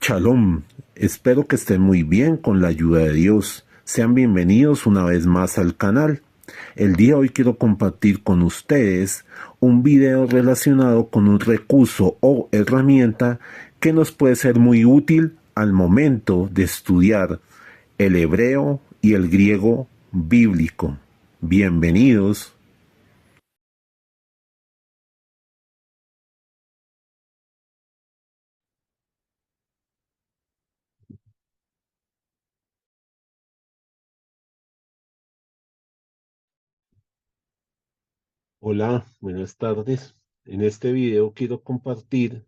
Shalom, espero que estén muy bien con la ayuda de Dios. Sean bienvenidos una vez más al canal. El día de hoy quiero compartir con ustedes un video relacionado con un recurso o herramienta que nos puede ser muy útil al momento de estudiar el hebreo y el griego bíblico. Bienvenidos. Hola, buenas tardes. En este video quiero compartir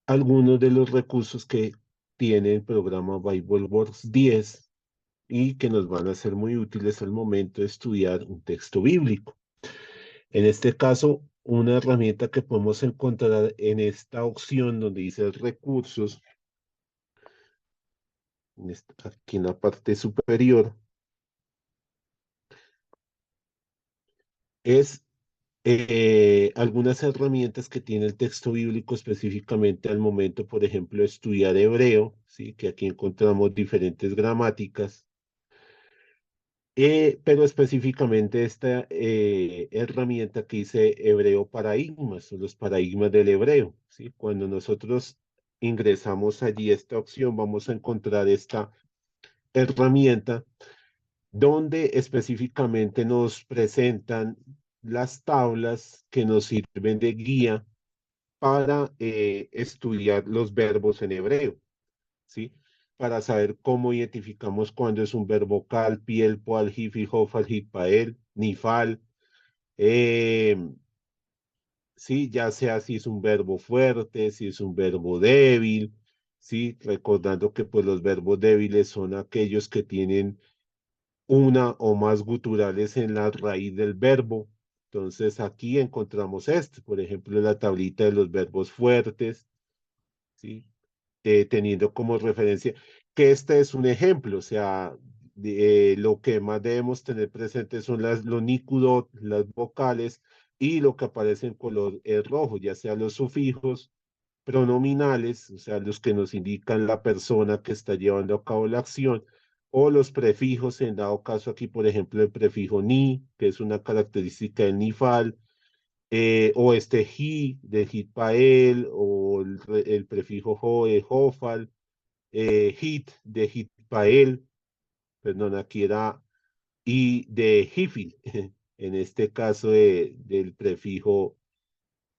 algunos de los recursos que tiene el programa BibleWorks 10 y que nos van a ser muy útiles al momento de estudiar un texto bíblico. En este caso, una herramienta que podemos encontrar en esta opción donde dice recursos, aquí en la parte superior, es algunas herramientas que tiene el texto bíblico específicamente al momento, por ejemplo, de estudiar hebreo, ¿sí? Que aquí encontramos diferentes gramáticas. Pero específicamente esta herramienta que dice Hebreo Paradigmas, o los paradigmas del hebreo, ¿sí? Cuando nosotros ingresamos allí esta opción, vamos a encontrar esta herramienta donde específicamente nos presentan las tablas que nos sirven de guía para estudiar los verbos en hebreo, ¿sí? Para saber cómo identificamos cuándo es un verbo cal, piel, poal, jifi, jofal, hitpael, nifal, eh, sí, ya sea si es un verbo fuerte, si es un verbo débil, sí, recordando que pues los verbos débiles son aquellos que tienen una o más guturales en la raíz del verbo. Entonces aquí encontramos este, por ejemplo, la tablita de los verbos fuertes, ¿sí? Teniendo como referencia que este es un ejemplo, o sea, lo que más debemos tener presente son los nícudos, las vocales y lo que aparece en color rojo, ya sea los sufijos pronominales, o sea, los que nos indican la persona que está llevando a cabo la acción, o los prefijos, en dado caso aquí, por ejemplo, el prefijo ni, que es una característica del nifal, o este hi de hitpael, o el prefijo jo de jofal, hit de hitpael, perdón, aquí era y de hifil, en este caso del prefijo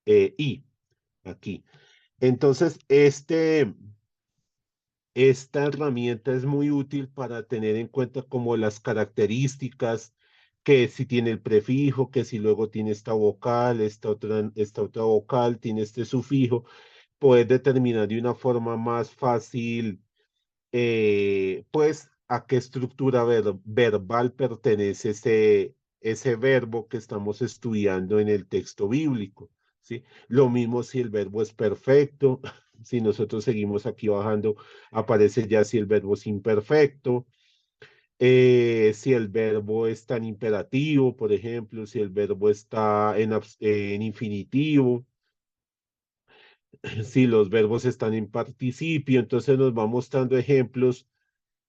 i, aquí. Entonces, esta herramienta es muy útil para tener en cuenta como las características, que si tiene el prefijo, que si luego tiene esta vocal, esta otra vocal, tiene este sufijo, poder determinar de una forma más fácil, pues, a qué estructura verbal pertenece ese verbo que estamos estudiando en el texto bíblico, ¿sí? Lo mismo si el verbo es perfecto, si nosotros seguimos aquí bajando, aparece ya si el verbo es imperfecto, si el verbo está en imperativo, por ejemplo, si el verbo está en infinitivo, si los verbos están en participio, entonces nos va mostrando ejemplos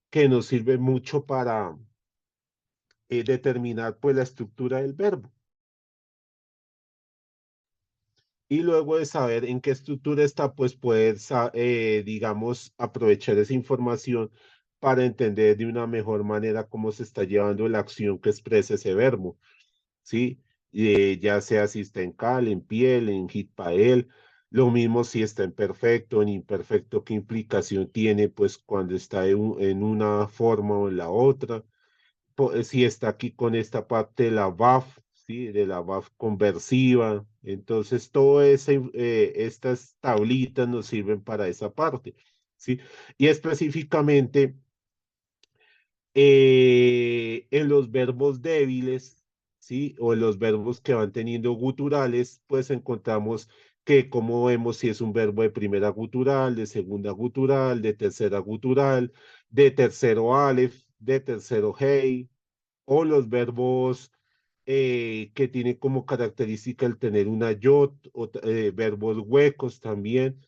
que nos sirven mucho para determinar pues la estructura del verbo. Y luego de saber en qué estructura está, pues poder, digamos, aprovechar esa información para entender de una mejor manera cómo se está llevando la acción que expresa ese verbo, ¿sí? Ya sea si está en cal, en piel, en hitpael, lo mismo si está en perfecto, en imperfecto, qué implicación tiene, pues cuando está en una forma o en la otra, si está aquí con esta parte de la BAF, ¿sí? De la BAF conversiva. Entonces, todas estas tablitas nos sirven para esa parte, ¿sí? Y específicamente en los verbos débiles, ¿sí? O en los verbos que van teniendo guturales, pues encontramos que, como vemos, si es un verbo de primera gutural, de segunda gutural, de tercera gutural, de tercero alef, de tercero hey, o los verbos que tienen como característica el tener una yod, o verbos huecos también,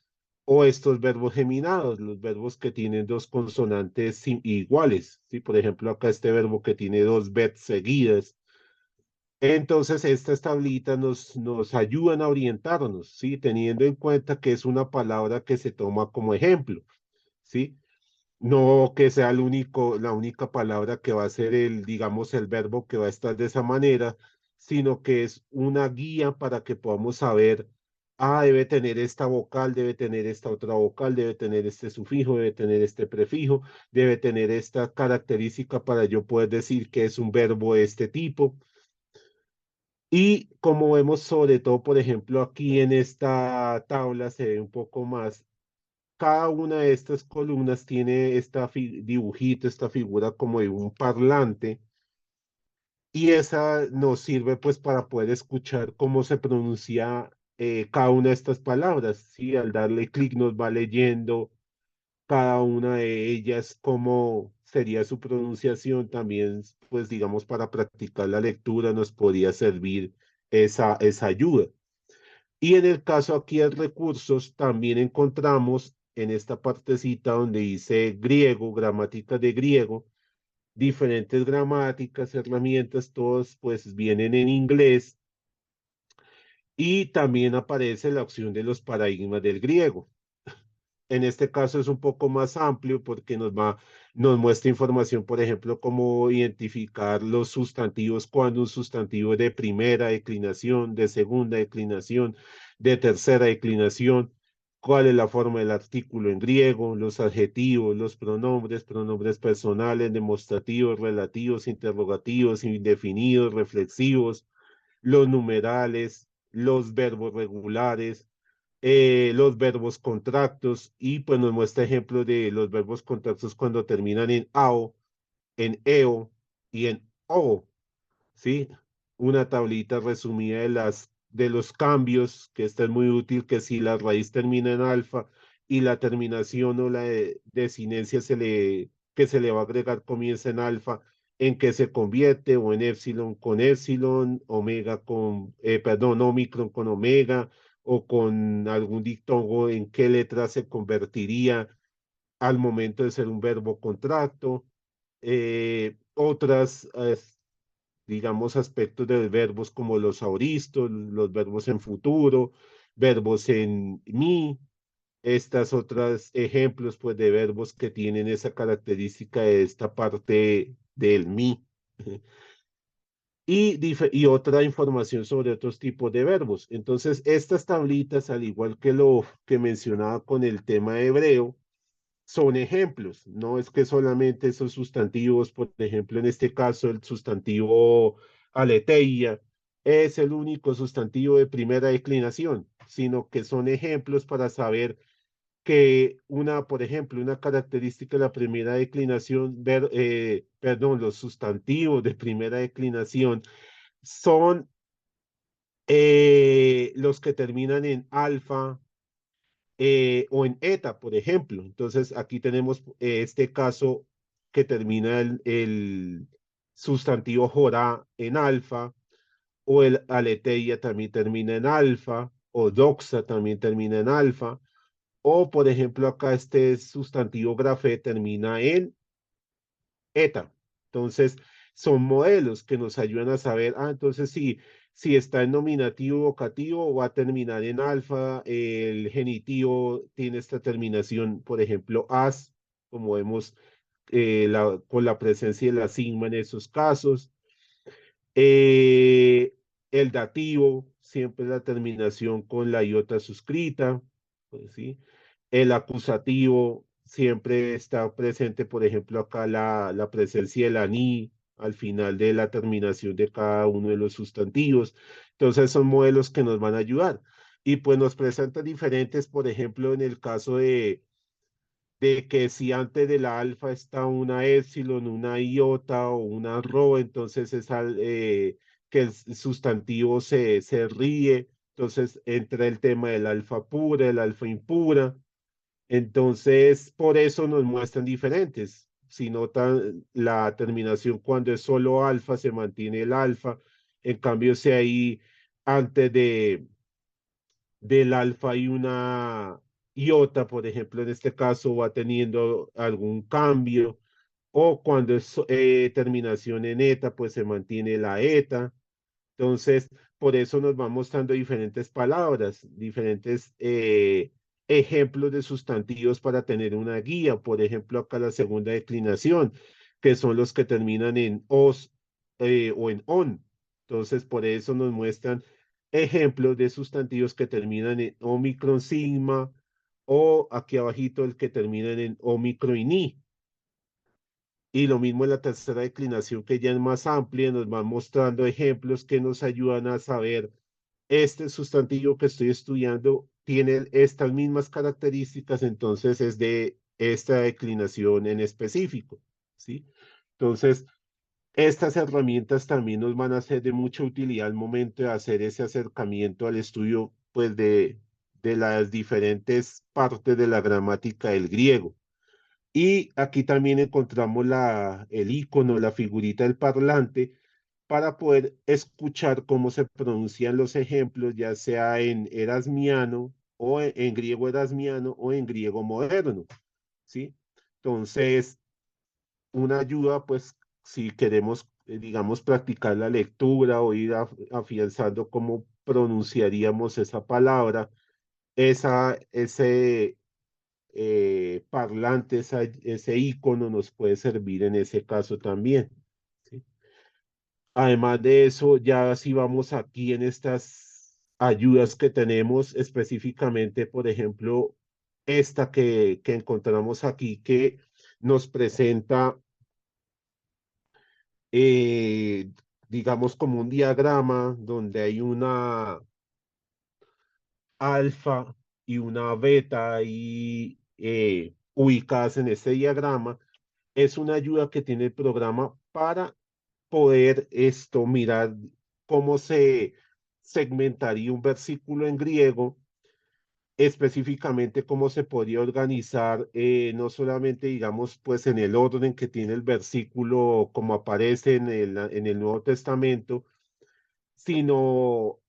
o estos verbos geminados, los verbos que tienen dos consonantes iguales, ¿sí? Por ejemplo, acá este verbo que tiene dos bets seguidas. Entonces, estas tablitas nos ayudan a orientarnos, ¿sí? Teniendo en cuenta que es una palabra que se toma como ejemplo, ¿sí? No que sea la única palabra que va a ser digamos, el verbo que va a estar de esa manera, sino que es una guía para que podamos saber, debe tener esta vocal, debe tener esta otra vocal, debe tener este sufijo, debe tener este prefijo, debe tener esta característica para yo poder decir que es un verbo de este tipo. Y como vemos, sobre todo, por ejemplo, aquí en esta tabla se ve un poco más, cada una de estas columnas tiene dibujito, esta figura como de un parlante, y esa nos sirve pues para poder escuchar cómo se pronuncia cada una de estas palabras, ¿sí? Al darle clic nos va leyendo cada una de ellas, cómo sería su pronunciación, también pues digamos para practicar la lectura nos podría servir esa ayuda. Y en el caso aquí de recursos, también encontramos en esta partecita donde dice griego, gramática de griego, diferentes gramáticas, herramientas, todos pues vienen en inglés y también aparece la opción de los paradigmas del griego. En este caso es un poco más amplio porque nos muestra información, por ejemplo, cómo identificar los sustantivos, cuando un sustantivo es de primera declinación, de segunda declinación, de tercera declinación, cuál es la forma del artículo en griego, los adjetivos, los pronombres, pronombres personales, demostrativos, relativos, interrogativos, indefinidos, reflexivos, los numerales, los verbos regulares, los verbos contractos y pues nos muestra ejemplos de los verbos contractos cuando terminan en AO, en EO y en O, ¿sí? Una tablita resumida de los cambios, que esta es muy útil, que si la raíz termina en alfa y la terminación o la desinencia que se le va a agregar comienza en alfa, en qué se convierte, o en epsilon con epsilon, omega perdón, omicron con omega, o con algún dictongo, en qué letra se convertiría al momento de ser un verbo contracto. Otras digamos, aspectos de verbos como los aoristos, los verbos en futuro, verbos en mi, estas otras ejemplos, pues, de verbos que tienen esa característica de esta parte del mi. Y otra información sobre otros tipos de verbos. Entonces, estas tablitas, al igual que lo que mencionaba con el tema hebreo, son ejemplos, no es que solamente esos sustantivos, por ejemplo, en este caso el sustantivo aletheia es el único sustantivo de primera declinación, sino que son ejemplos para saber que por ejemplo, una característica de la primera declinación, perdón, los sustantivos de primera declinación son los que terminan en alfa, o en eta, por ejemplo. Entonces, aquí tenemos este caso que termina el sustantivo jorá en alfa, o el aletheia también termina en alfa, o doxa también termina en alfa, o por ejemplo, acá este sustantivo grafé termina en eta. Entonces, son modelos que nos ayudan a saber, entonces si está en nominativo vocativo va a terminar en alfa, el genitivo tiene esta terminación, por ejemplo, as, como vemos con la presencia de la sigma en esos casos. Eh, el dativo, siempre la terminación con la iota suscrita, pues, ¿sí? El acusativo siempre está presente, por ejemplo, acá la presencia de la ni al final de la terminación de cada uno de los sustantivos. Entonces son modelos que nos van a ayudar. Y pues nos presentan diferentes, por ejemplo, en el caso de que si antes de la alfa está una epsilon, una iota o una rho, entonces que el sustantivo se ríe, entonces entra el tema del alfa pura, el alfa impura, entonces por eso nos muestran diferentes. Si notan la terminación cuando es solo alfa, se mantiene el alfa, en cambio si ahí antes del alfa hay una iota, por ejemplo, en este caso va teniendo algún cambio, o cuando es terminación en eta, pues se mantiene la eta. Entonces, por eso nos va mostrando diferentes palabras, diferentes ejemplos de sustantivos para tener una guía. Por ejemplo, acá la segunda declinación, que son los que terminan en os o en on. Entonces, por eso nos muestran ejemplos de sustantivos que terminan en omicron sigma o aquí abajito el que terminan en omicron y ni. Y lo mismo en la tercera declinación, que ya es más amplia, nos van mostrando ejemplos que nos ayudan a saber, este sustantivo que estoy estudiando tiene estas mismas características, entonces es de esta declinación en específico, ¿sí? Entonces, estas herramientas también nos van a ser de mucha utilidad al momento de hacer ese acercamiento al estudio, pues, de las diferentes partes de la gramática del griego. Y aquí también encontramos el icono, la figurita del parlante, para poder escuchar cómo se pronuncian los ejemplos, ya sea en erasmiano o en griego erasmiano o en griego moderno, ¿sí? Entonces, una ayuda, pues, si queremos, digamos, practicar la lectura o ir afianzando cómo pronunciaríamos esa palabra, ese parlante, ese icono nos puede servir en ese caso también, ¿sí? Además de eso, ya si vamos aquí en estas ayudas que tenemos específicamente, por ejemplo, esta que encontramos aquí, que nos presenta, eh, digamos, como un diagrama donde hay una alfa y una beta ahí ubicadas en este diagrama. Es una ayuda que tiene el programa para poder mirar cómo se segmentaría un versículo en griego, específicamente cómo se podría organizar, no solamente, digamos, pues en el orden que tiene el versículo como aparece en el Nuevo Testamento, sino,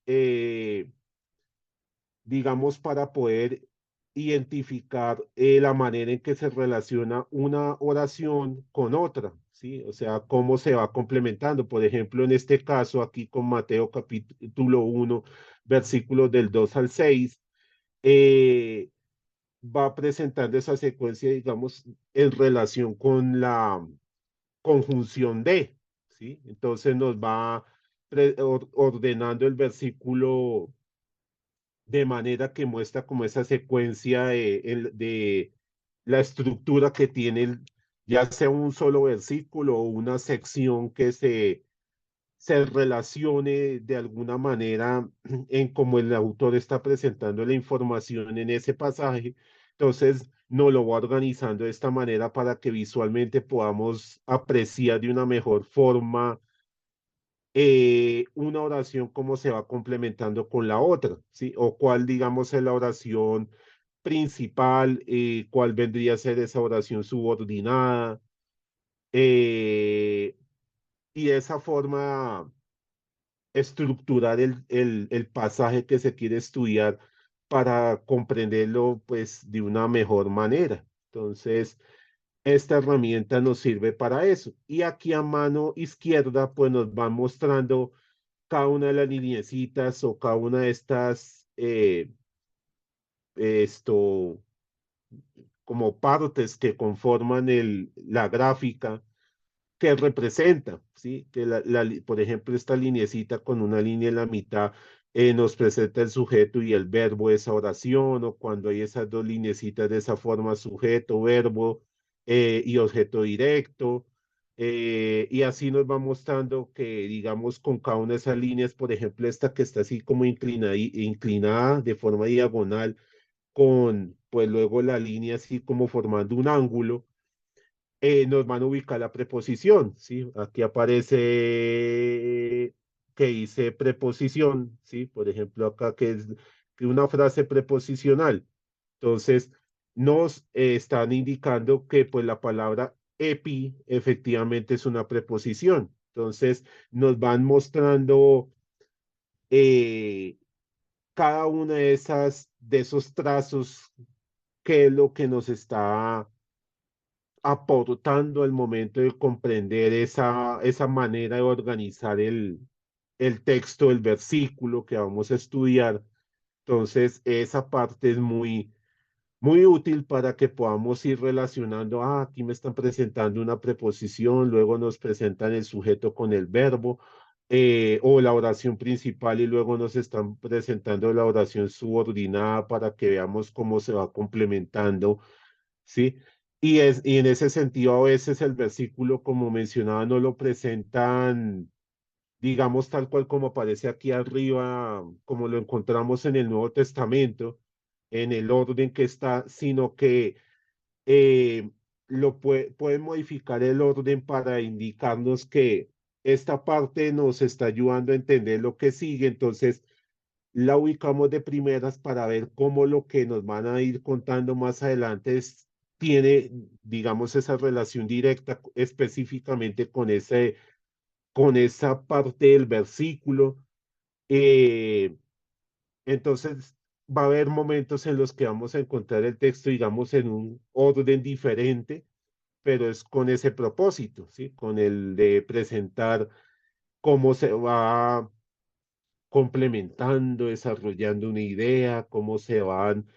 digamos, para poder identificar la manera en que se relaciona una oración con otra, ¿sí? O sea, cómo se va complementando. Por ejemplo, en este caso, aquí con Mateo capítulo 1, versículos del 2 al 6, eh, va presentando esa secuencia, digamos, en relación con la conjunción de, ¿sí? Entonces nos va ordenando el versículo de manera que muestra como esa secuencia de la estructura que tiene, ya sea un solo versículo o una sección que se relacione de alguna manera en cómo el autor está presentando la información en ese pasaje. Entonces, nos lo va organizando de esta manera para que visualmente podamos apreciar de una mejor forma una oración cómo se va complementando con la otra, ¿sí? O cuál, digamos, es la oración principal, cuál vendría a ser esa oración subordinada, eh, y de esa forma estructurar el pasaje que se quiere estudiar para comprenderlo, pues, de una mejor manera. Entonces, esta herramienta nos sirve para eso. Y aquí a mano izquierda, pues, nos van mostrando cada una de las lineecitas o cada una de estas, esto, como partes que conforman la gráfica que representa, ¿sí? Que por ejemplo, esta lineecita con una línea en la mitad nos presenta el sujeto y el verbo de esa oración, o cuando hay esas dos lineecitas de esa forma, sujeto, verbo y objeto directo. Y así nos va mostrando que, digamos, con cada una de esas líneas, por ejemplo, esta que está así como inclinada de forma diagonal, con pues luego la línea así como formando un ángulo, nos van a ubicar la preposición, ¿sí? Aquí aparece que dice preposición, ¿sí? Por ejemplo, acá que es que una frase preposicional. Entonces, nos están indicando que pues la palabra epi efectivamente es una preposición. Entonces, nos van mostrando eh, cada una de esos trazos qué es lo que nos está aportando al momento de comprender esa manera de organizar el texto, el versículo que vamos a estudiar. Entonces, esa parte es muy útil para que podamos ir relacionando, aquí me están presentando una preposición, luego nos presentan el sujeto con el verbo, o la oración principal y luego nos están presentando la oración subordinada para que veamos cómo se va complementando, ¿sí? Y en ese sentido, a veces el versículo, como mencionaba, no lo presentan, digamos, tal cual como aparece aquí arriba, como lo encontramos en el Nuevo Testamento, en el orden que está, sino que eh, pueden modificar el orden para indicarnos que esta parte nos está ayudando a entender lo que sigue. Entonces, la ubicamos de primeras para ver cómo lo que nos van a ir contando más adelante tiene, digamos, esa relación directa específicamente con esa parte del versículo. Eh, entonces, va a haber momentos en los que vamos a encontrar el texto, digamos, en un orden diferente, pero es con ese propósito, ¿sí? Con el de presentar cómo se va complementando, desarrollando una idea, cómo se van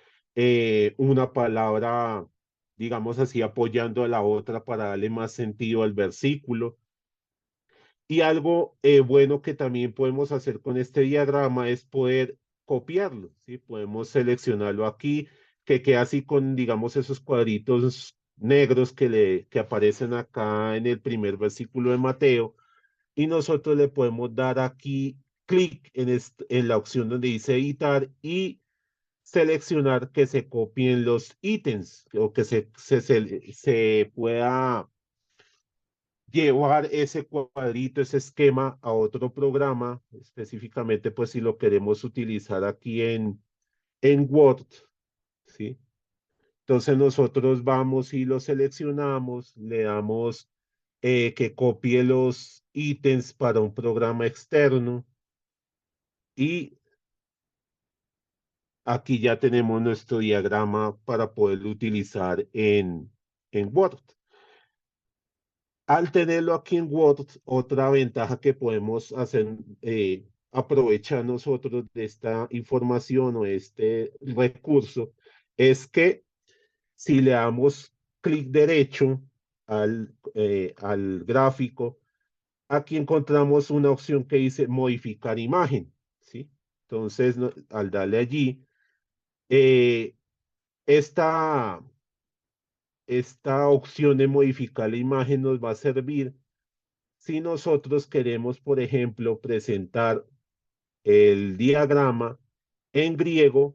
una palabra, digamos así, apoyando a la otra para darle más sentido al versículo. Y algo bueno que también podemos hacer con este diagrama es poder copiarlo, ¿sí? Podemos seleccionarlo aquí, que queda así con, digamos, esos cuadritos negros que aparecen acá en el primer versículo de Mateo, y nosotros le podemos dar aquí clic en la opción donde dice editar y seleccionar que se copien los ítems o que se pueda llevar ese cuadrito, ese esquema a otro programa, específicamente pues si lo queremos utilizar aquí en Word, ¿sí? Entonces nosotros vamos y lo seleccionamos, le damos que copie los ítems para un programa externo y aquí ya tenemos nuestro diagrama para poderlo utilizar en Word. Al tenerlo aquí en Word, otra ventaja que podemos hacer, aprovechar nosotros de esta información o este recurso, es que si le damos clic derecho al gráfico, aquí encontramos una opción que dice modificar imagen, ¿sí? Entonces, al darle allí, eh, esta, esta opción de modificar la imagen nos va a servir si nosotros queremos, por ejemplo, presentar el diagrama en griego,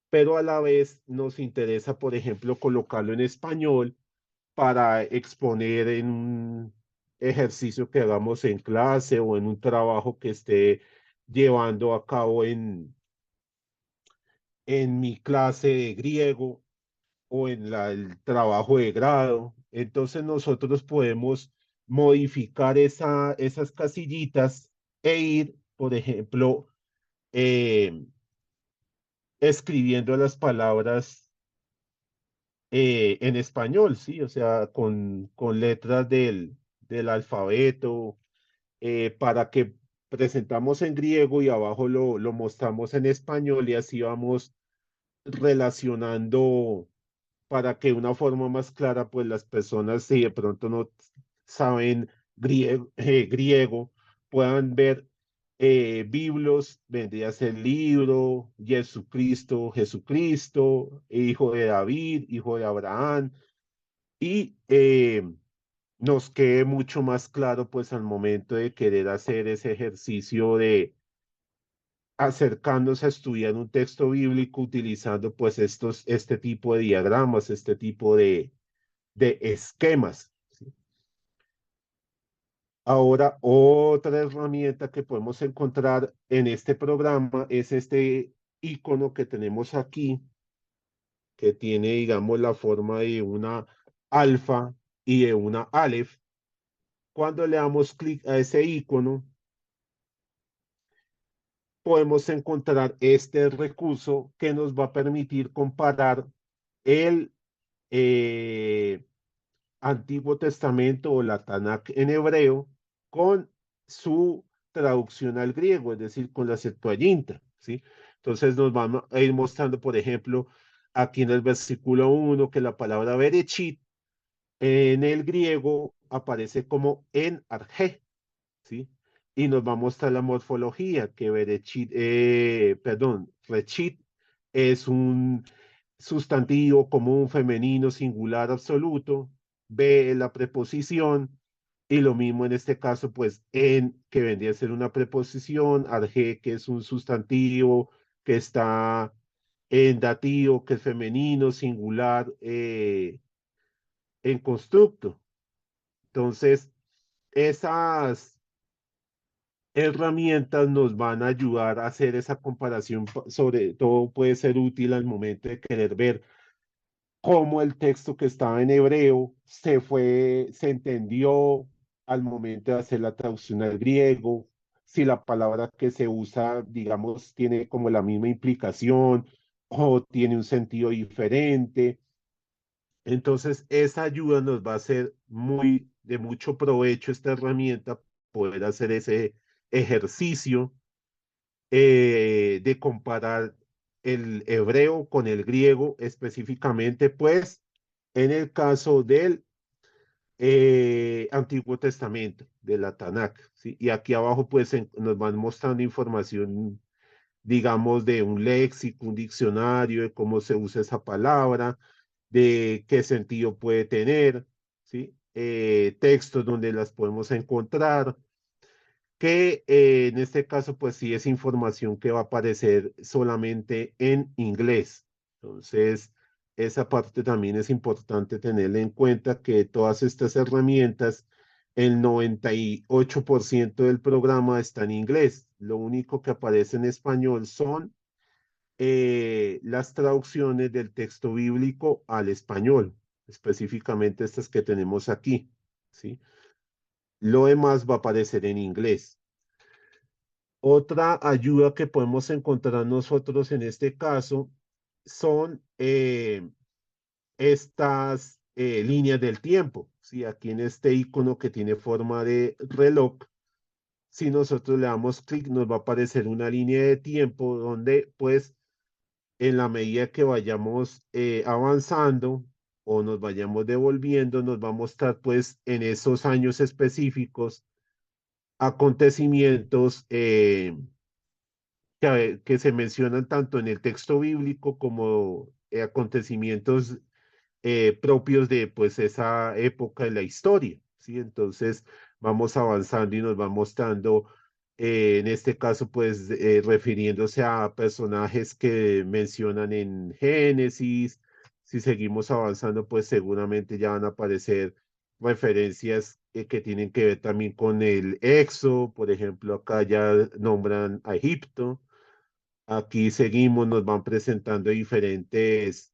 pero a la vez nos interesa, por ejemplo, colocarlo en español para exponer en un ejercicio que hagamos en clase o en un trabajo que esté llevando a cabo en mi clase de griego o en el trabajo de grado. Entonces nosotros podemos modificar esas casillitas e ir, por ejemplo, eh, escribiendo las palabras en español, ¿sí? O sea, con letras del alfabeto, para que presentamos en griego y abajo lo mostramos en español y así vamos relacionando para que de una forma más clara, pues las personas, si de pronto no saben griego, puedan ver Biblos, vendría a ser libro, Jesucristo, Jesucristo, hijo de David, hijo de Abraham, y nos quede mucho más claro, pues al momento de querer hacer ese ejercicio de acercándose a estudiar un texto bíblico utilizando pues este tipo de diagramas, este tipo de esquemas, ¿sí? Ahora, otra herramienta que podemos encontrar en este programa es este icono que tenemos aquí, que tiene, digamos, la forma de una alfa y de una alef. Cuando le damos clic a ese icono, podemos encontrar este recurso que nos va a permitir comparar el eh, Antiguo Testamento o la Tanakh en hebreo con su traducción al griego, es decir, con la Septuaginta, ¿sí? Entonces nos van a ir mostrando, por ejemplo, aquí en el versículo 1 que la palabra Berechit en el griego aparece como en arjé, ¿sí? Y nos va a mostrar la morfología, que Berechit, perdón, Rechit es un sustantivo común femenino singular absoluto, B es la preposición, y lo mismo en este caso, pues en, que vendría a ser una preposición, arjé, que es un sustantivo que está en dativo, que es femenino, singular, en constructo. Entonces, esas herramientas nos van a ayudar a hacer esa comparación, sobre todo puede ser útil al momento de querer ver cómo el texto que estaba en hebreo se entendió al momento de hacer la traducción al griego, si la palabra que se usa, digamos, tiene como la misma implicación o tiene un sentido diferente. Entonces, esa ayuda nos va a ser muy de mucho provecho esta herramienta, poder hacer ese ejercicio de comparar el hebreo con el griego específicamente, pues en el caso del Antiguo Testamento, de la Tanakh, ¿sí? Y aquí abajo pues nos van mostrando información, digamos, de un léxico, un diccionario, de cómo se usa esa palabra, de qué sentido puede tener, ¿sí? Textos donde las podemos encontrar, que en este caso pues sí es información que va a aparecer solamente en inglés. Entonces, esa parte también es importante tenerla en cuenta, que todas estas herramientas, el 98% del programa está en inglés. Lo único que aparece en español son las traducciones del texto bíblico al español, específicamente estas que tenemos aquí, ¿sí? Lo demás va a aparecer en inglés. Otra ayuda que podemos encontrar nosotros en este caso son estas líneas del tiempo. ¿Sí? Aquí en este icono que tiene forma de reloj, si nosotros le damos clic, nos va a aparecer una línea de tiempo donde, pues, en la medida que vayamos avanzando o nos vayamos devolviendo, nos va a mostrar, pues, en esos años específicos, acontecimientos que se mencionan tanto en el texto bíblico como acontecimientos propios de pues esa época de la historia, ¿sí? Entonces vamos avanzando y nos va mostrando, en este caso pues refiriéndose a personajes que mencionan en Génesis. Si seguimos avanzando pues seguramente ya van a aparecer referencias que tienen que ver también con el Éxodo. Por ejemplo, acá ya nombran a Egipto. Aquí seguimos, nos van presentando diferentes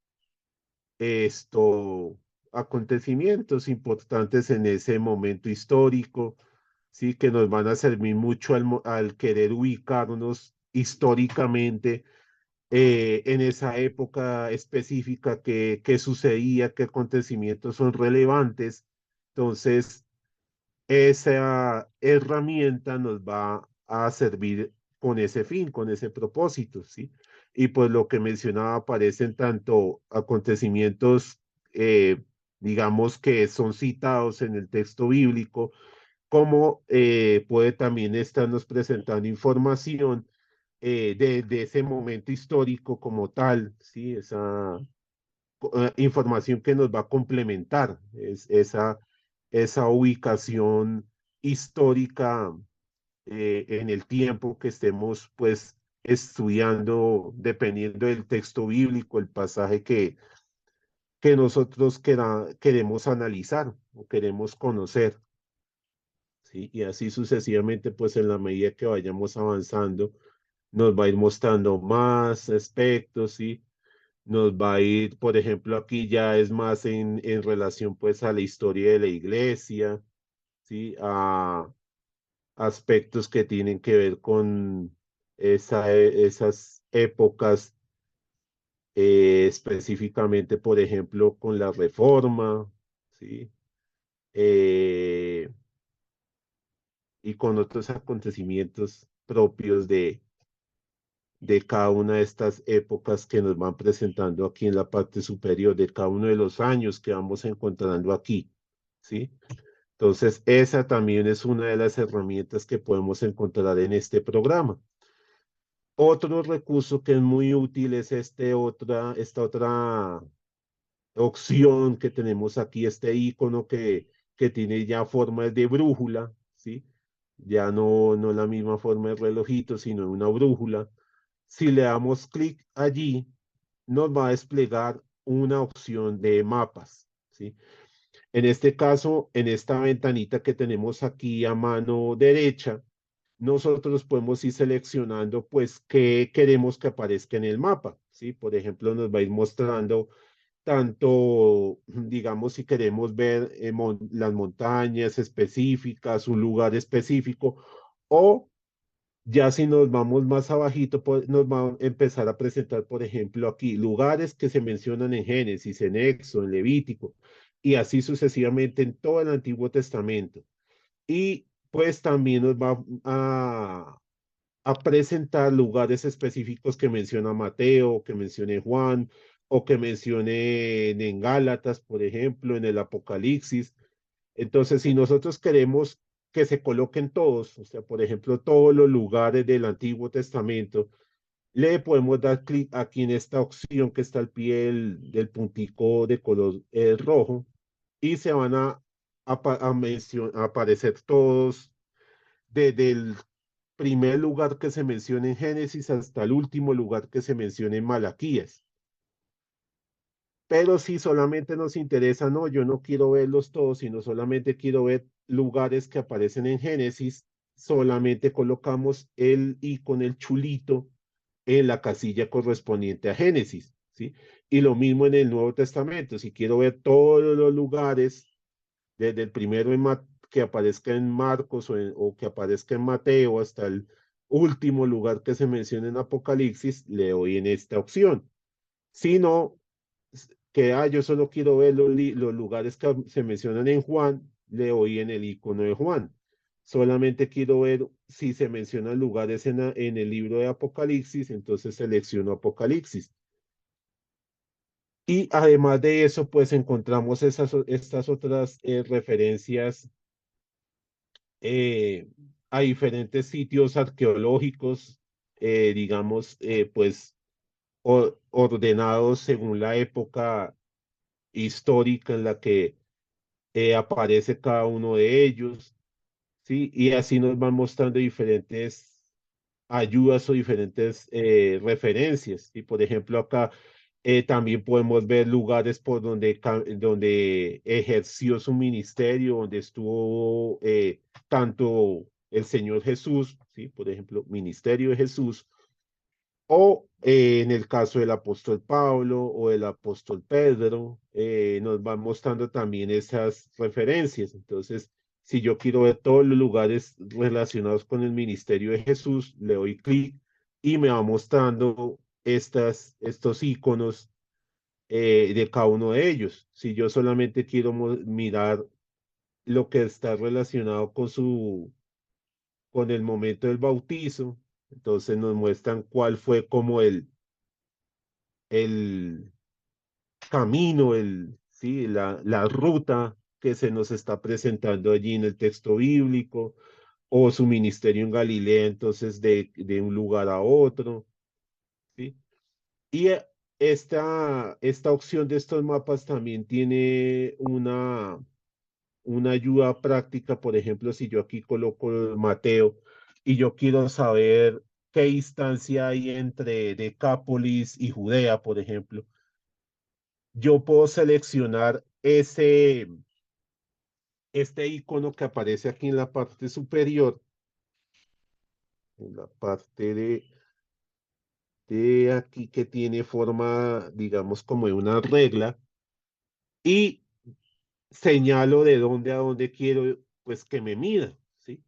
acontecimientos importantes en ese momento histórico, sí, que nos van a servir mucho al querer ubicarnos históricamente en esa época específica que sucedía, qué acontecimientos son relevantes. Entonces, esa herramienta nos va a servir con ese fin, con ese propósito, ¿sí? Y pues lo que mencionaba, aparecen tanto acontecimientos, digamos, que son citados en el texto bíblico, como puede también estarnos presentando información de ese momento histórico como tal, ¿sí? Esa información que nos va a complementar esa ubicación histórica en el tiempo que estemos pues estudiando, dependiendo del texto bíblico, el pasaje que nosotros queremos analizar o queremos conocer, ¿sí? Y así sucesivamente, pues en la medida que vayamos avanzando, nos va a ir mostrando más aspectos, ¿sí? Nos va a ir, por ejemplo, aquí ya es más en relación pues a la historia de la iglesia, ¿sí? A aspectos que tienen que ver con esas épocas específicamente, por ejemplo, con la reforma, ¿sí? Eh, y con otros acontecimientos propios de cada una de estas épocas que nos van presentando aquí en la parte superior, de cada uno de los años que vamos encontrando aquí, ¿sí? Entonces, esa también es una de las herramientas que podemos encontrar en este programa. Otro recurso que es muy útil es esta otra opción que tenemos aquí, este icono que tiene ya forma de brújula, ¿sí? Ya no la misma forma de relojito, sino una brújula. Si le damos clic allí, nos va a desplegar una opción de mapas, ¿sí? En este caso, en esta ventanita que tenemos aquí a mano derecha, nosotros podemos ir seleccionando, pues, qué queremos que aparezca en el mapa, ¿sí? Por ejemplo, nos va a ir mostrando tanto, digamos, si queremos ver las montañas específicas, un lugar específico, o ya si nos vamos más abajito, pues, nos va a empezar a presentar, por ejemplo, aquí lugares que se mencionan en Génesis, en Éxodo, en Levítico, y así sucesivamente en todo el Antiguo Testamento. Y pues también nos va a presentar lugares específicos que menciona Mateo, que mencione Juan, o que mencione en Gálatas, por ejemplo, en el Apocalipsis. Entonces, si nosotros queremos que se coloquen todos, o sea, por ejemplo, todos los lugares del Antiguo Testamento, le podemos dar clic aquí en esta opción que está al pie del puntico de color rojo y se van a aparecer todos desde el primer lugar que se menciona en Génesis hasta el último lugar que se menciona en Malaquías. Pero si solamente nos interesa, no, yo no quiero verlos todos, sino solamente quiero ver lugares que aparecen en Génesis, solamente colocamos el icono, el chulito, en la casilla correspondiente a Génesis, ¿sí? Y lo mismo en el Nuevo Testamento, si quiero ver todos los lugares, desde el primero que aparezca en Marcos o que aparezca en Mateo hasta el último lugar que se menciona en Apocalipsis, le doy en esta opción. Si no, que yo solo quiero ver los lugares que se mencionan en Juan, le doy en el icono de Juan. Solamente quiero ver si se mencionan lugares en el libro de Apocalipsis, entonces selecciono Apocalipsis. Y además de eso, pues encontramos estas otras referencias eh, a diferentes sitios arqueológicos, digamos, pues ordenados según la época histórica en la que aparece cada uno de ellos, ¿sí? Y así nos van mostrando diferentes ayudas o diferentes referencias. Y por ejemplo, acá también podemos ver lugares por donde ejerció su ministerio, donde estuvo tanto el Señor Jesús, ¿sí? Por ejemplo, ministerio de Jesús, o en el caso del apóstol Pablo o del apóstol Pedro, nos van mostrando también esas referencias. Entonces, si yo quiero ver todos los lugares relacionados con el ministerio de Jesús, le doy clic y me va mostrando estos iconos de cada uno de ellos. Si yo solamente quiero mirar lo que está relacionado con el momento del bautizo, entonces nos muestran cuál fue como el camino, ¿sí? La ruta que se nos está presentando allí en el texto bíblico, o su ministerio en Galilea, entonces de un lugar a otro, ¿sí? Y esta opción de estos mapas también tiene una ayuda práctica, por ejemplo, si yo aquí coloco Mateo y yo quiero saber qué distancia hay entre Decápolis y Judea, por ejemplo, yo puedo seleccionar este icono que aparece aquí en la parte superior, en la parte de aquí que tiene forma, digamos, como de una regla, y señalo de dónde a dónde quiero, pues, que me mida, ¿sí?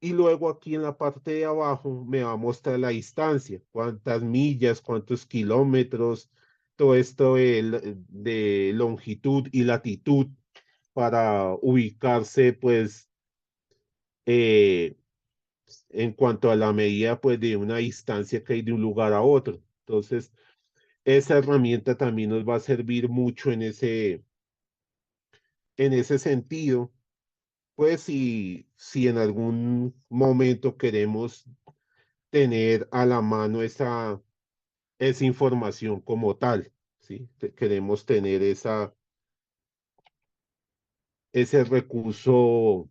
Y luego aquí en la parte de abajo me va a mostrar la distancia, cuántas millas, cuántos kilómetros, todo esto de longitud y latitud para ubicarse, pues, eh, en cuanto a la medida, pues, de una distancia que hay de un lugar a otro. Entonces, esa herramienta también nos va a servir mucho en ese sentido, pues, si en algún momento queremos tener a la mano esa información como tal, ¿sí? Queremos tener ese recurso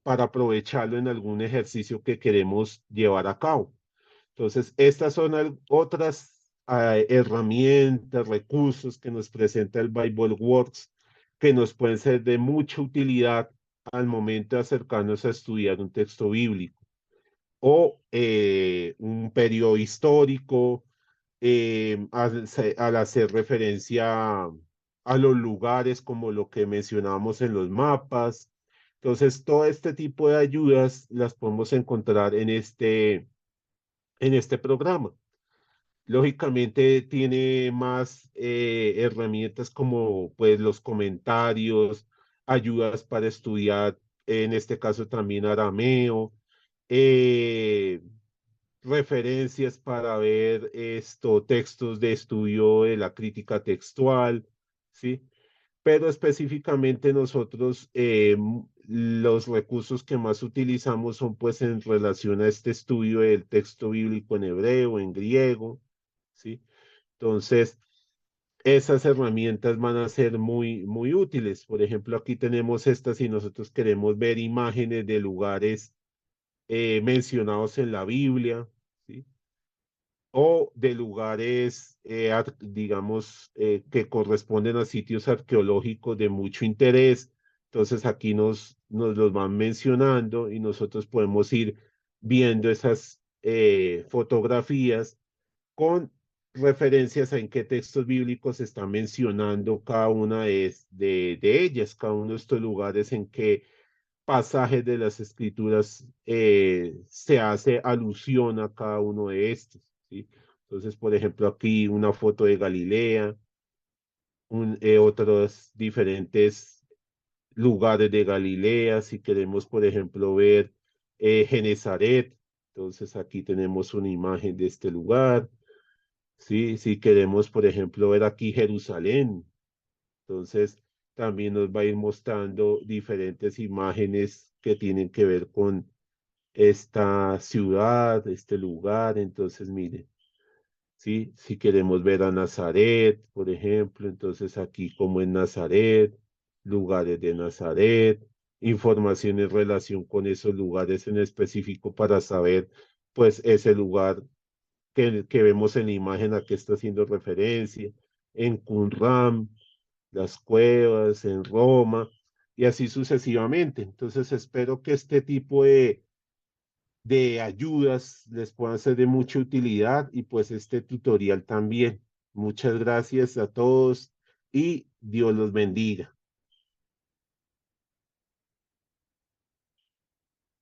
para aprovecharlo en algún ejercicio que queremos llevar a cabo. Entonces, estas son otras herramientas, recursos que nos presenta el Bible Works, que nos pueden ser de mucha utilidad al momento de acercarnos a estudiar un texto bíblico o un periodo histórico, al hacer referencia a los lugares como lo que mencionábamos en los mapas. Entonces, todo este tipo de ayudas las podemos encontrar en este programa. Lógicamente tiene más herramientas como pues los comentarios, ayudas para estudiar, en este caso también arameo, eh, referencias para ver textos de estudio de la crítica textual, ¿sí? Pero específicamente nosotros los recursos que más utilizamos son pues en relación a este estudio del texto bíblico en hebreo, en griego, ¿sí? Entonces, esas herramientas van a ser muy, muy útiles. Por ejemplo, aquí tenemos estas si nosotros queremos ver imágenes de lugares mencionados en la Biblia, ¿sí? O de lugares, digamos, que corresponden a sitios arqueológicos de mucho interés. Entonces aquí nos los van mencionando y nosotros podemos ir viendo esas fotografías con referencias a en qué textos bíblicos se está mencionando cada una de ellas, cada uno de estos lugares en qué pasajes de las escrituras se hace alusión a cada uno de estos, ¿sí? Entonces, por ejemplo, aquí una foto de Galilea, otros diferentes lugares de Galilea, si queremos, por ejemplo, ver Genezaret, entonces aquí tenemos una imagen de este lugar, ¿sí? Si queremos, por ejemplo, ver aquí Jerusalén, entonces también nos va a ir mostrando diferentes imágenes que tienen que ver con esta ciudad, este lugar. Entonces, mire, ¿sí? Si queremos ver a Nazaret, por ejemplo, entonces aquí como en Nazaret, lugares de Nazaret, información en relación con esos lugares en específico para saber, pues, ese lugar que vemos en la imagen a que está haciendo referencia, en Qumran, las cuevas, en Roma, y así sucesivamente. Entonces, espero que este tipo de ayudas les puedan ser de mucha utilidad y pues este tutorial también. Muchas gracias a todos y Dios los bendiga.